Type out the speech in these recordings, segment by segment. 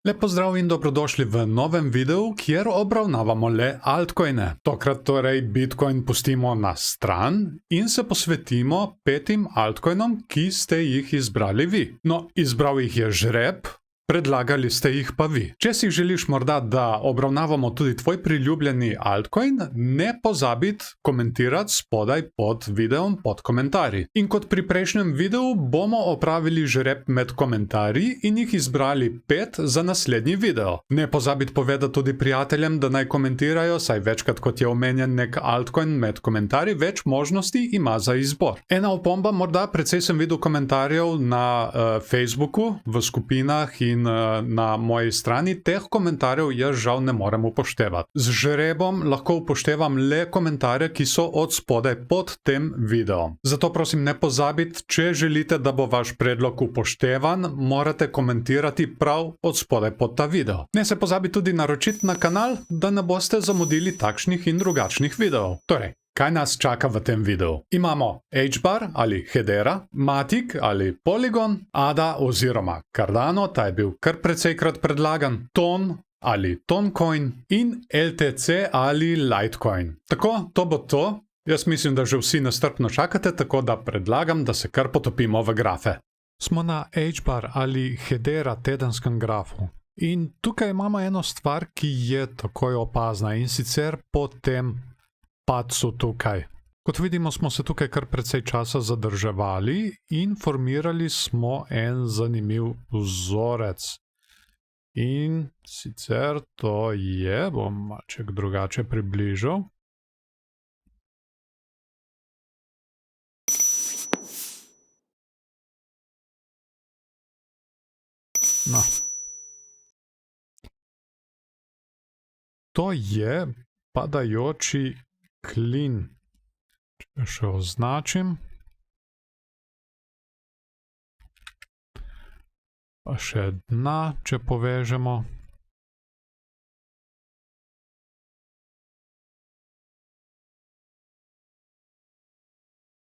Lep pozdrav in dobrodošli v novem videu, kjer obravnavamo le altcoine. Tokrat torej Bitcoin pustimo na stran in se posvetimo 5 altcoinom, ki ste jih izbrali vi. No, izbral jih je žreb, predlagali ste jih pa vi. Če si želiš morda, da obravnavamo tudi tvoj priljubljeni altcoin, ne pozabiti komentirati spodaj pod videom, pod komentarji. In kot pri prejšnjem videu bomo opravili žreb med komentarji in jih izbrali 5 za naslednji video. Ne pozabiti povedati tudi prijateljem, da naj komentirajo, saj večkrat kot je omenjen nek altcoin med komentarji, več možnosti ima za izbor. Ena opomba, morda precej sem videl komentarjev na Facebooku, v skupinah in na moji strani, teh komentarjev jaz žal ne morem upoštevati. Z žrebom lahko upoštevam le komentarje, ki so od spodaj pod tem videom. Zato prosim ne pozabiti, če želite, da bo vaš predlog upoštevan, morate komentirati prav od spodaj pod ta video. Ne se pozabiti tudi naročiti na kanal, da ne boste zamudili takšnih in drugačnih videov. Torej, kaj nas čaka v tem videu? Imamo HBAR ali Hedera, Matic ali Polygon, ADA oziroma Cardano, ta je bil kar precejkrat predlagan, TON ali TONcoin in LTC ali Litecoin. Tako, to bo to. Jaz mislim, da že vsi nestrpno čakate, tako da predlagam, da se kar potopimo v grafe. Smo na HBAR ali Hedera tedenskem grafu. In tukaj imamo eno stvar, ki je takoj opazna, in sicer po tem padcu tukaj. Kot vidimo, smo se tukaj kar precej časa zadrževali in formirali smo en zanimiv vzorec. In sicer to je, bom malček drugače približal. No. To je padajoči klin. Če še označim. Pa še dna, če povežemo.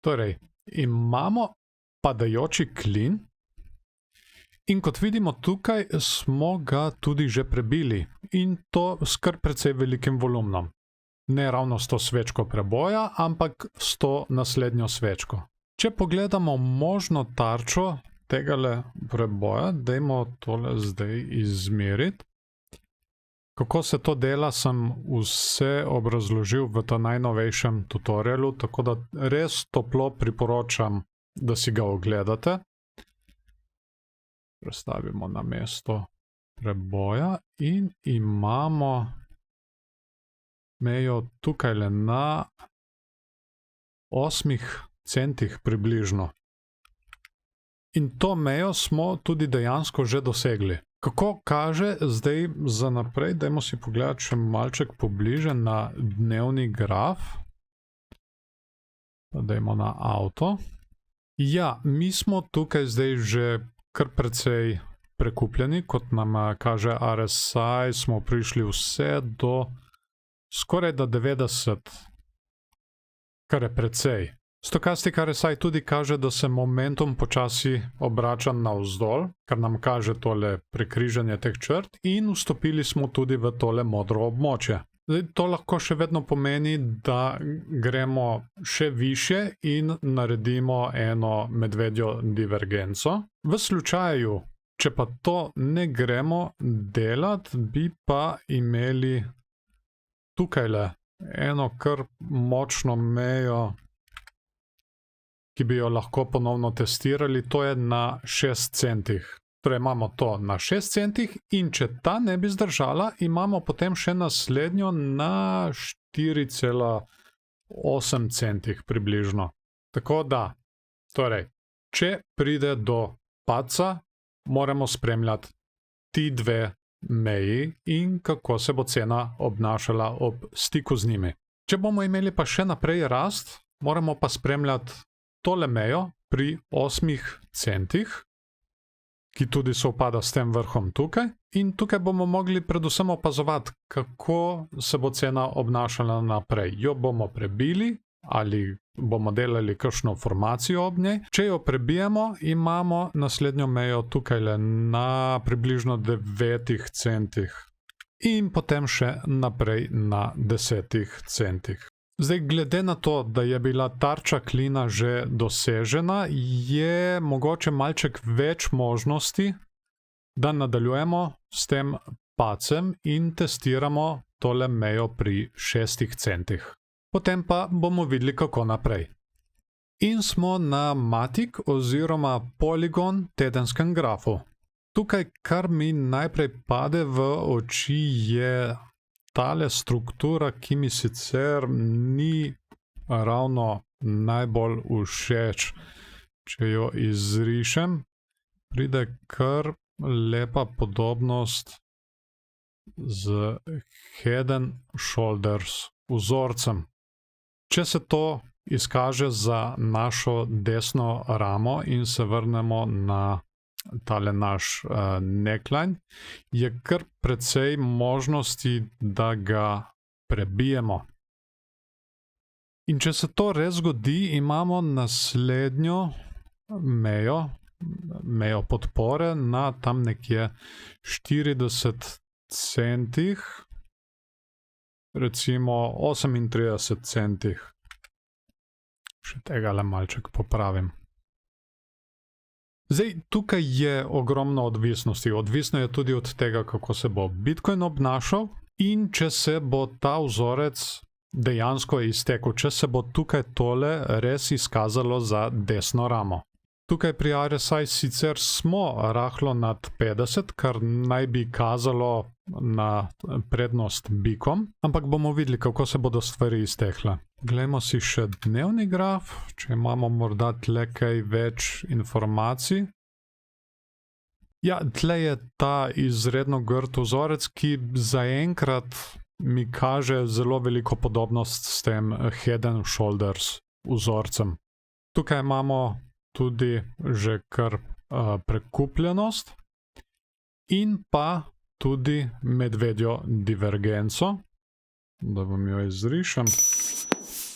Torej, imamo padajoči klin in kot vidimo tukaj smo ga tudi že prebili in to s kar precej velikim volumnom. Ne ravno s to svečko preboja, ampak s to naslednjo svečko. Če pogledamo možno tarčo tegale preboja, dajmo tole zdaj izmeriti. Kako se to dela, sem vse obrazložil v ta najnovejšem tutorialu, tako da res toplo priporočam, da si ga ogledate. Prestavimo na mesto preboja in imamo mejo tukajle na 8 centih približno. In to mejo smo tudi dejansko že dosegli. Kako kaže zdaj za naprej, dajmo si pogledati še malček pobliže na dnevni graf. Dajmo na avto. Ja, mi smo tukaj zdaj že kar precej prekupljeni, kot nam kaže RSI, smo prišli vse do skoraj da 90, kar je precej. Stochastic RSI tudi kaže, da se momentum počasi obrača navzdol, kar nam kaže tole prekrižanje teh črt in vstopili smo tudi v tole modro območje. Zdaj, to lahko še vedno pomeni, da gremo še više in naredimo eno medvedjo divergenco. V slučaju, če pa to ne gremo delati, bi pa imeli tukajle eno kar močno mejo, ki bi jo lahko ponovno testirali, to je na 6 centih. Torej imamo to na 6 centih in če ta ne bi zdržala, imamo potem še naslednjo na 4,8 centih približno. Tako da, torej, če pride do padca, moramo spremljati ti dve meji in kako se bo cena obnašala ob stiku z njimi. Če bomo imeli pa še naprej rast, moramo pa spremljati tole mejo pri 8 centih, ki tudi sovpada s tem vrhom tukaj. In tukaj bomo mogli predvsem opazovati, kako se bo cena obnašala naprej. Jo bomo prebili ali bomo delali kakšno formacijo ob njej. Če jo prebijemo, imamo naslednjo mejo tukaj na približno 9 centih. In potem še naprej na 10 centih. Zdaj, glede na to, da je bila tarča klina že dosežena, je mogoče malček več možnosti, da nadaljujemo s tem pacem in testiramo tole mejo pri 6 centih. Potem pa bomo videli, kako naprej. In smo na Matic oziroma Polygon tedenskem grafu. Tukaj, kar mi najprej pade v oči, je tale struktura, ki mi sicer ni ravno najbolj všeč. Če jo izrišem, pride kar lepa podobnost z Head and Shoulders vzorcem. Če se to izkaže za našo desno ramo in se vrnemo na tale naš neckline, je kar precej možnosti, da ga prebijemo. In če se to res zgodi, imamo naslednjo mejo podpore na tam nekje 40 centih, recimo 38 centih. Še tega le malček popravim. Zdaj, tukaj je ogromno odvisnosti. Odvisno je tudi od tega, kako se bo Bitcoin obnašal in če se bo ta vzorec dejansko iztekel, če se bo tukaj tole res izkazalo za desno ramo. Tukaj pri RSI sicer smo rahlo nad 50, kar naj bi kazalo na prednost bikom, ampak bomo videli, kako se bodo stvari iztekle. Glejmo si še dnevni graf, če imamo morda tle kaj več informacij. Ja, tle je ta izredno grd vzorec, ki zaenkrat mi kaže zelo veliko podobnost s tem Head and Shoulders vzorcem. Tukaj imamo tudi že kar prekupljenost in pa tudi medvedjo divergenco, da vam jo izrišem.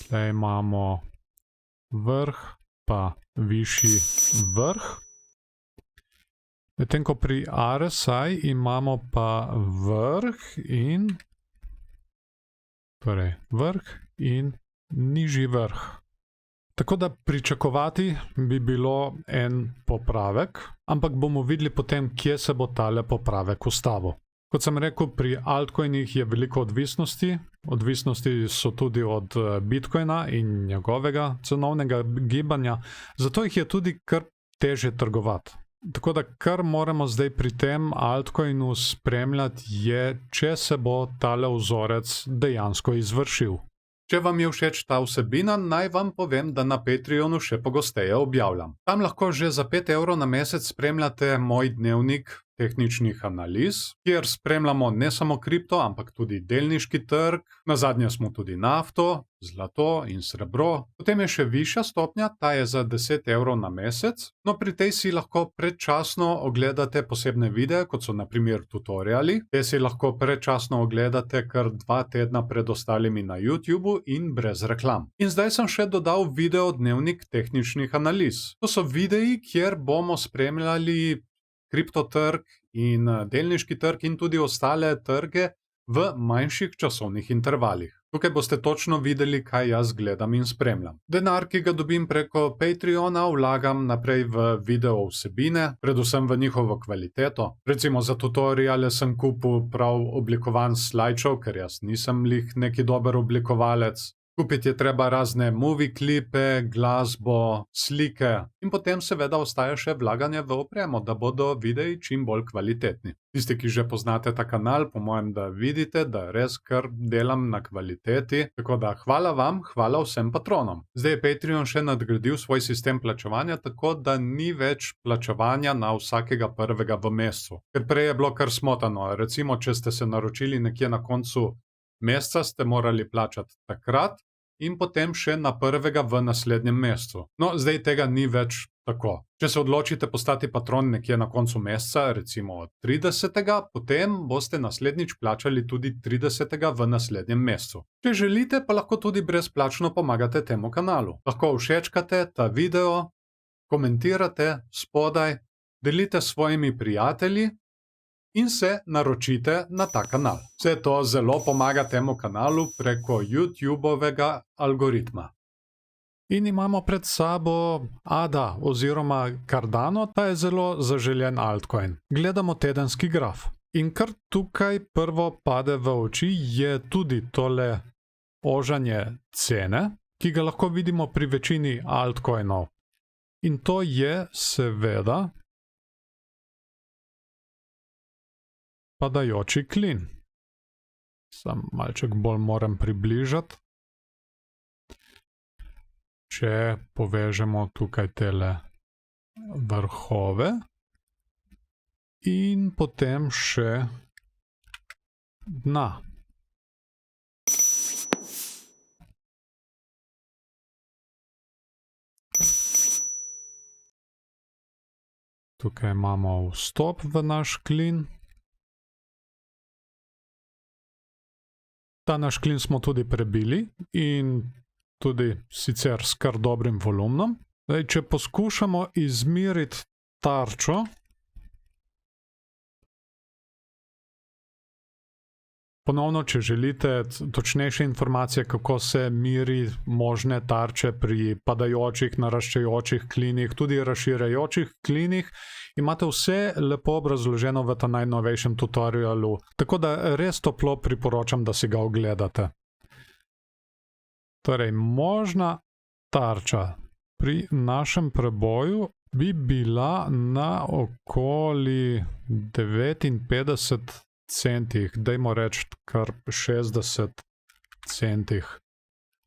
Tukaj imamo vrh pa višji vrh. Medtem ko pri RSI imamo pa vrh in nižji vrh. Tako da pričakovati bi bilo en popravek, ampak bomo videli potem, kje se bo tale popravek ustavil. Kot sem rekel, pri altcoinih je veliko odvisnosti. Odvisnosti so tudi od Bitcoina in njegovega cenovnega gibanja, zato jih je tudi kar težje trgovati. Tako da kar moramo zdaj pri tem altcoinu spremljati je, če se bo tale vzorec dejansko izvršil. Če vam je všeč ta vsebina, naj vam povem, da na Patreonu še pogosteje objavljam. Tam lahko že za 5 € na mesec spremljate moj dnevnik tehničnih analiz, kjer spremljamo ne samo kripto, ampak tudi delniški trg, nazadnje smo tudi nafto, zlato in srebro. Potem je še višja stopnja, ta je za 10 € na mesec, no pri tej si lahko predčasno ogledate posebne videe, kot so na primer tutoriali. Te si lahko predčasno ogledate kar 2 tedna pred ostalimi na YouTubu in brez reklam. In zdaj sem še dodal video dnevnik tehničnih analiz. To so videi, kjer bomo spremljali kriptotrg in delniški trg in tudi ostale trge v manjših časovnih intervalih. Tukaj boste točno videli, kaj jaz gledam in spremljam. Denar, ki ga dobim preko Patreona, vlagam naprej v video vsebine, predvsem v njihovo kvaliteto. Recimo za tutoriale sem kupil prav oblikovan slideshow, ker jaz nisem lih neki dober oblikovalec. Kupiti je treba razne movie klipe, glasbo, slike in potem seveda ostaja še vlaganje v opremo, da bodo videi čim bolj kvalitetni. Tisti, ki že poznate ta kanal, po mojem, da vidite, da res kar delam na kvaliteti, tako da hvala vam, hvala vsem patronom. Zdaj je Patreon še nadgradil svoj sistem plačevanja, tako da ni več plačevanja na vsakega prvega v mesecu. Ker prej je bilo kar smotano, recimo, če ste se naročili nekje na koncu meseca, ste morali plačati takrat in potem še na prvega v naslednjem mesecu. No, zdaj tega ni več Tako. Če se odločite postati patron nekje na koncu meseca, recimo 30., potem boste naslednjič plačali tudi 30. v naslednjem mesecu. Če želite, pa lahko tudi brezplačno pomagate temu kanalu. Lahko všečkate ta video, komentirate spodaj, delite s svojimi prijatelji in se naročite na ta kanal. Vse to zelo pomaga temu kanalu preko YouTube-ovega algoritma. In imamo pred sabo ADA oziroma Cardano, ta je zelo zaželjen altcoin. Gledamo tedenski graf. In kar tukaj prvo pade v oči je tudi tole ožanje cene, ki ga lahko vidimo pri večini altcoinov. In to je seveda padajoči klin. Sam malček bolj moram približati. Če povežemo tukaj tele vrhove in potem še dna. Tukaj imamo vstop v naš klin. Ta naš klin smo tudi prebili in tudi sicer s kar dobrim volumnom. Zdaj, če poskušamo izmeriti tarčo, ponovno, če želite točnejše informacije, kako se meri možne tarče pri padajočih, naraščajočih klinih, tudi razširjajočih klinih, imate vse lepo obrazloženo v ta najnovejšem tutorialu, tako da res toplo priporočam, da si ga ogledate. Torej, možna tarča pri našem preboju bi bila na okoli 59 centih, dajmo reči kar 60 centih.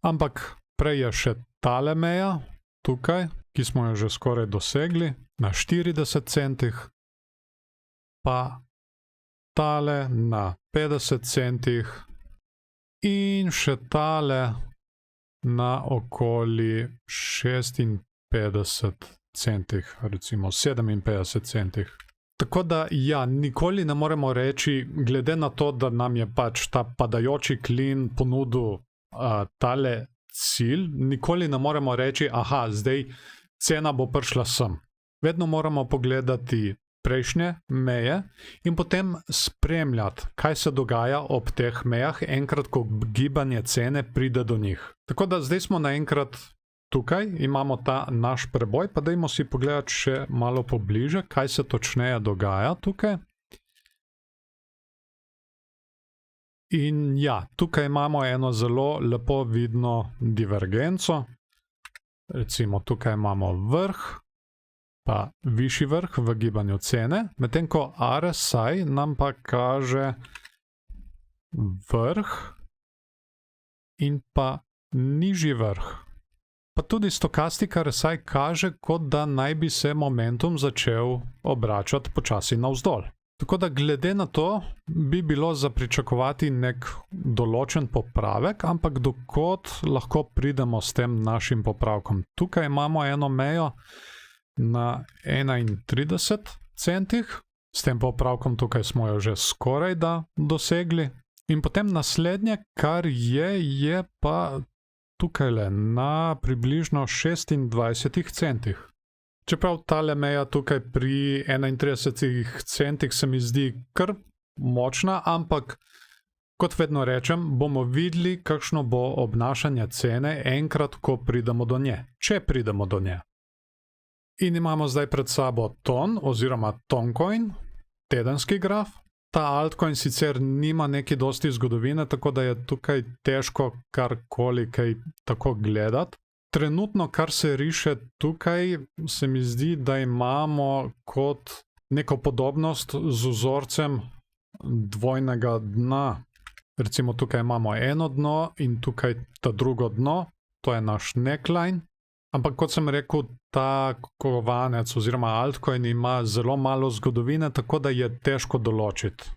Ampak prej je še tale meja, tukaj, ki smo jo že skoraj dosegli, na 40 centih, pa tale na 50 centih in še tale na okoli 56 centih, recimo 57 centih. Tako da, ja, nikoli ne moremo reči, glede na to, da nam je pač ta padajoči klin ponudil tale cilj, nikoli ne moremo reči, aha, zdaj cena bo prišla sem. Vedno moramo pogledati prejšnje meje in potem spremljati, kaj se dogaja ob teh mejah, enkrat, ko gibanje cene pride do njih. Tako da zdaj smo naenkrat tukaj, imamo ta naš preboj, pa dajmo si pogledati še malo pobliže, kaj se točneje dogaja tukaj. In ja, tukaj imamo eno zelo lepo vidno divergenco. Recimo tukaj imamo vrh, pa višji vrh v gibanju cene, medtem ko RSI nam pa kaže vrh in pa nižji vrh. Pa tudi stokastika RSI kaže, kot da naj bi se momentum začel obračati počasi navzdol. Tako da glede na to bi bilo za pričakovati nek določen popravek, ampak dokot lahko pridemo s tem našim popravkom. Tukaj imamo eno mejo na 31 centih, s tem popravkom tukaj smo jo že skoraj da dosegli. In potem naslednje, kar je pa tukajle na približno 26 centih. Čeprav tale meja tukaj pri 31 centih se mi zdi kar močna, ampak kot vedno rečem, bomo videli, kakšno bo obnašanje cene enkrat, ko pridemo do nje, če pridemo do nje. In imamo zdaj pred sabo ton oziroma toncoin, tedenski graf. Ta altcoin sicer nima neki dosti zgodovine, tako da je tukaj težko karkoli kaj tako gledati. Trenutno, kar se riše tukaj, se mi zdi, da imamo kot neko podobnost z vzorcem dvojnega dna. Recimo tukaj imamo eno dno in tukaj ta drugo dno, to je naš neckline. Ampak kot sem rekel, ta kovanec oziroma altcoin ima zelo malo zgodovine, tako da je težko določiti.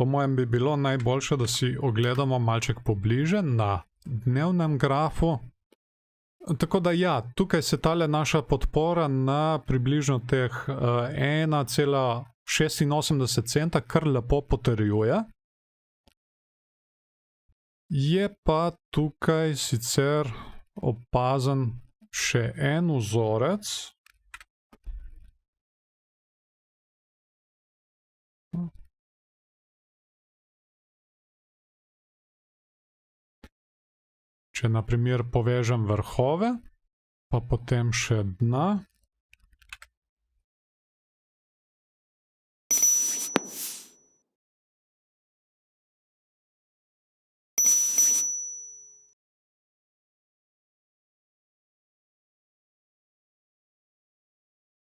Po mojem bi bilo najboljše, da si ogledamo malček pobliže na dnevnem grafu. Tako da ja, tukaj se tale naša podpora na približno teh 1,86 centa kar lepo potrjuje. Je pa tukaj sicer opazen še en vzorec. Če na primer povežem vrhove, pa potem še dna.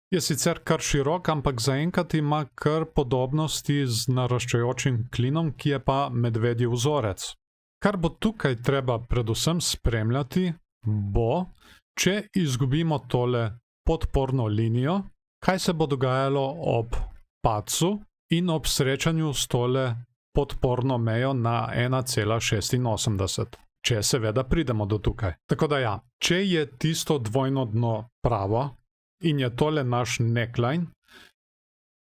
Je sicer kar širok, ampak zaenkrat ima kar podobnosti z naraščajočim klinom, ki je pa medvedji vzorec. Kar bo tukaj treba predvsem spremljati, bo, če izgubimo tole podporno linijo, kaj se bo dogajalo ob padcu in ob srečanju s tole podporno mejo na 1,86. Če seveda pridemo do tukaj. Tako da ja, če je tisto dvojno dno pravo in je tole naš neckline,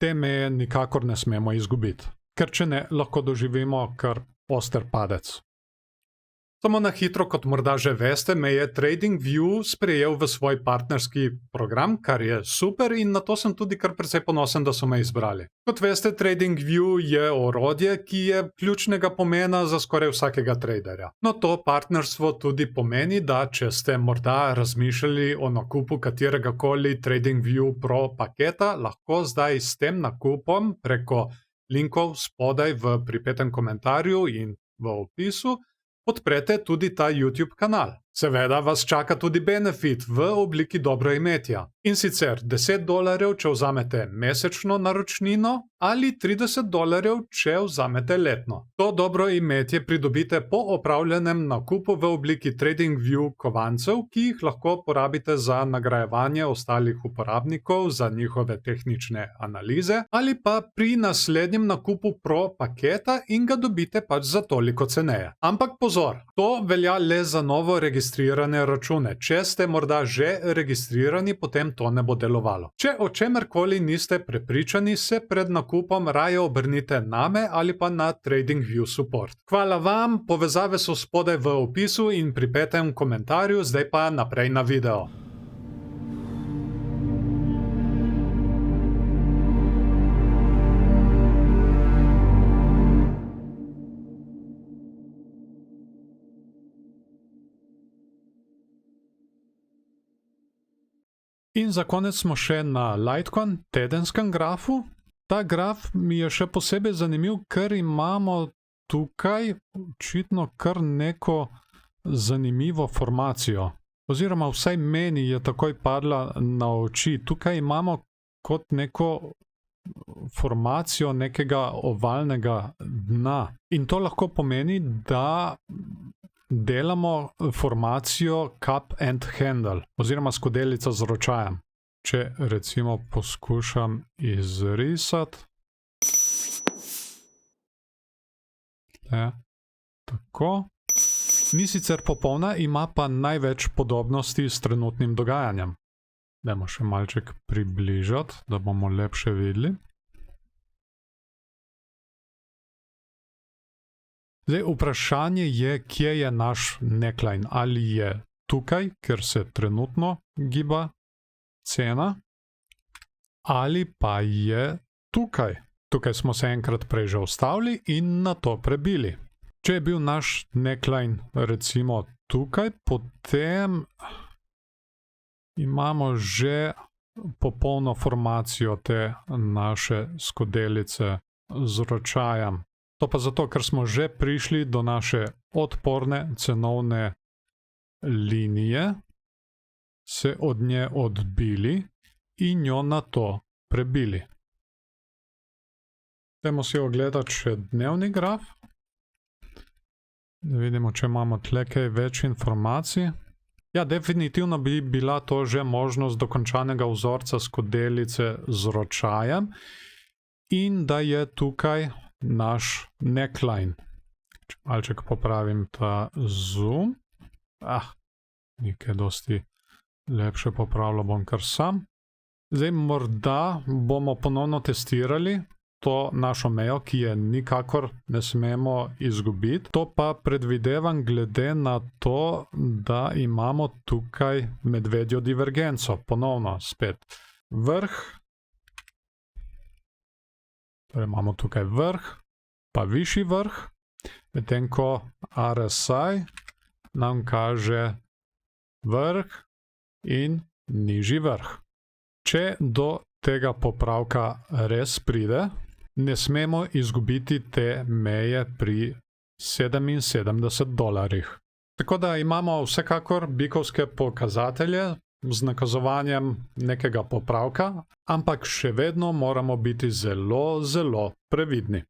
te meje nikakor ne smemo izgubiti. Ker če ne, lahko doživimo kar oster padec. Samo na hitro, kot morda že veste, me je TradingView sprejel v svoj partnerski program, kar je super in na to sem tudi kar precej ponosen, da so me izbrali. Kot veste, TradingView je orodje, ki je ključnega pomena za skoraj vsakega traderja. No, to partnerstvo tudi pomeni, da če ste morda razmišljali o nakupu kateregakoli TradingView Pro paketa, lahko zdaj s tem nakupom preko linkov spodaj v pripetem komentarju in v opisu podprete tudi ta YouTube kanal. Seveda vas čaka tudi benefit v obliki dobroimetja. In sicer $10, če vzamete mesečno naročnino, ali $30, če vzamete letno. To dobroimetje pridobite po opravljenem nakupu v obliki TradingView kovancev, ki jih lahko porabite za nagrajevanje ostalih uporabnikov za njihove tehnične analize, ali pa pri naslednjem nakupu Pro paketa in ga dobite pač za toliko ceneje. Ampak pozor, to velja le za novo registrirane račune. Če ste morda že registrirani, potem to ne bo delovalo. Če o čemerkoli niste prepričani, se pred nakupom raje obrnite name ali pa na TradingView support. Hvala vam, povezave so spodaj v opisu in pripetem komentarju, zdaj pa naprej na video. In za konec smo še na Litecoin tedenskem grafu. Ta graf mi je še posebej zanimiv, ker imamo tukaj očitno kar neko zanimivo formacijo. Oziroma vsaj meni je takoj padla na oči. Tukaj imamo kot neko formacijo nekega ovalnega dna. In to lahko pomeni, da delamo formacijo cup and handle, oziroma skodelica z ročajem. Če recimo poskušam izrisati. Tako. Ni sicer popolna, ima pa največ podobnosti s trenutnim dogajanjem. Dajmo še malček približati, da bomo lepše videli. Zdaj, vprašanje je, kje je naš neckline. Ali je tukaj, ker se trenutno giba cena, ali pa je tukaj. Tukaj smo se enkrat prej že ustavili in na to prebili. Če je bil naš neckline recimo tukaj, potem imamo že popolno formacijo te naše skodelice z ročajem. To pa zato, ker smo že prišli do naše odporne cenovne linije, se od nje odbili in jo na to prebili. Dajmo si ogledati še dnevni graf. Da vidimo, če imamo tle kaj več informacij. Ja, definitivno bi bila to že možnost dokončanega vzorca skodelice z ročajem in da je tukaj naš neckline. Če malček popravim ta zoom. Nekaj dosti Lepše popravljal bom kar sam. Zdaj morda bomo ponovno testirali to našo mejo, ki je nikakor ne smemo izgubiti. To pa predvidevam glede na to, da imamo tukaj medvedjo divergenco. Ponovno spet vrh. Torej imamo tukaj vrh, pa višji vrh, medtem ko RSI nam kaže vrh in nižji vrh. Če do tega popravka res pride, ne smemo izgubiti te meje pri $77. Tako da imamo vsekakor bikovske pokazatelje z nakazovanjem nekega popravka, ampak še vedno moramo biti zelo, zelo previdni.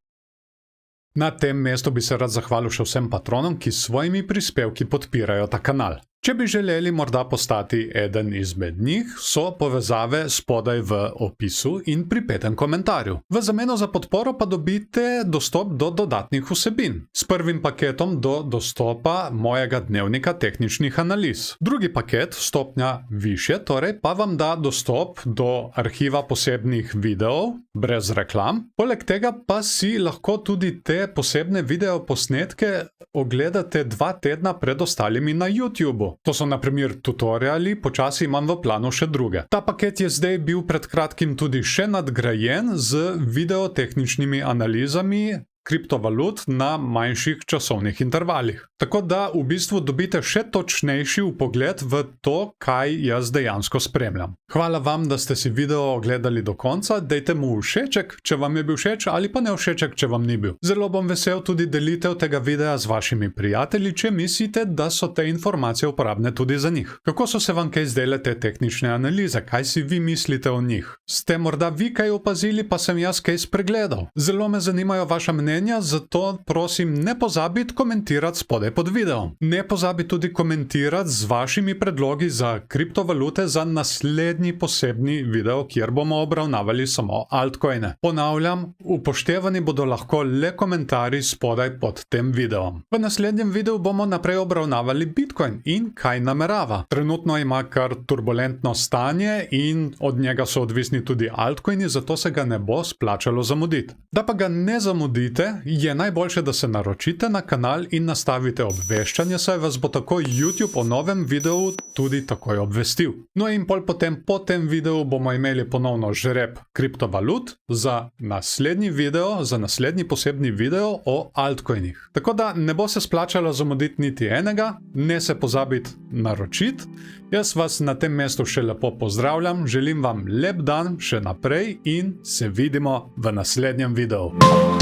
Na tem mestu bi se rad zahvalil še vsem patronom, ki s svojimi prispevki podpirajo ta kanal. Če bi želeli morda postati eden izmed njih, so povezave spodaj v opisu in pripetem komentarju. V zameno za podporo pa dobite dostop do dodatnih vsebin. S prvim paketom do dostopa mojega dnevnika tehničnih analiz. Drugi paket, stopnja višje, torej pa vam da dostop do arhiva posebnih videov, brez reklam. Poleg tega pa si lahko tudi te posebne videoposnetke ogledate 2 tedna pred ostalimi na YouTubeu. To so na primer tutoriali, počasi imam v planu še druge. Ta paket je zdaj bil pred kratkim tudi še nadgrajen z videotehničnimi analizami kriptovalut na manjših časovnih intervalih. Tako da v bistvu dobite še točnejši vpogled v to, kaj jaz dejansko spremljam. Hvala vam, da ste si video ogledali do konca, dajte mu všeček, če vam je bil všeč, ali pa ne všeček, če vam ni bil. Zelo bom vesel tudi delitev tega videa z vašimi prijatelji, če mislite, da so te informacije uporabne tudi za njih. Kako so se vam kaj zdele te tehnične analize? Kaj si vi mislite o njih? Ste morda vi kaj opazili, pa sem jaz kaj spregledal? Zelo me zanimajo vaša mnenja, zato prosim ne pozabite komentirati spodaj pod videom. Ne pozabite tudi komentirati z vašimi predlogi za kriptovalute za naslednji posebni video, kjer bomo obravnavali samo altcoine. Ponavljam, upoštevani bodo lahko le komentarji spodaj pod tem videom. V naslednjem videu bomo naprej obravnavali Bitcoin in kaj namerava. Trenutno ima kar turbulentno stanje in od njega so odvisni tudi altcoini, zato se ga ne bo splačalo zamuditi. Da pa ga ne zamudite, je najboljše, da se naročite na kanal in nastavite obveščanje, saj vas bo tako YouTube o novem videu tudi takoj obvestil. No in potem po tem videu bomo imeli ponovno žreb kriptovalut za naslednji video, za naslednji posebni video o altcoinih. Tako da ne bo se splačalo zamuditi niti enega, ne se pozabiti naročiti. Jaz vas na tem mestu še lepo pozdravljam, želim vam lep dan še naprej in se vidimo v naslednjem videu.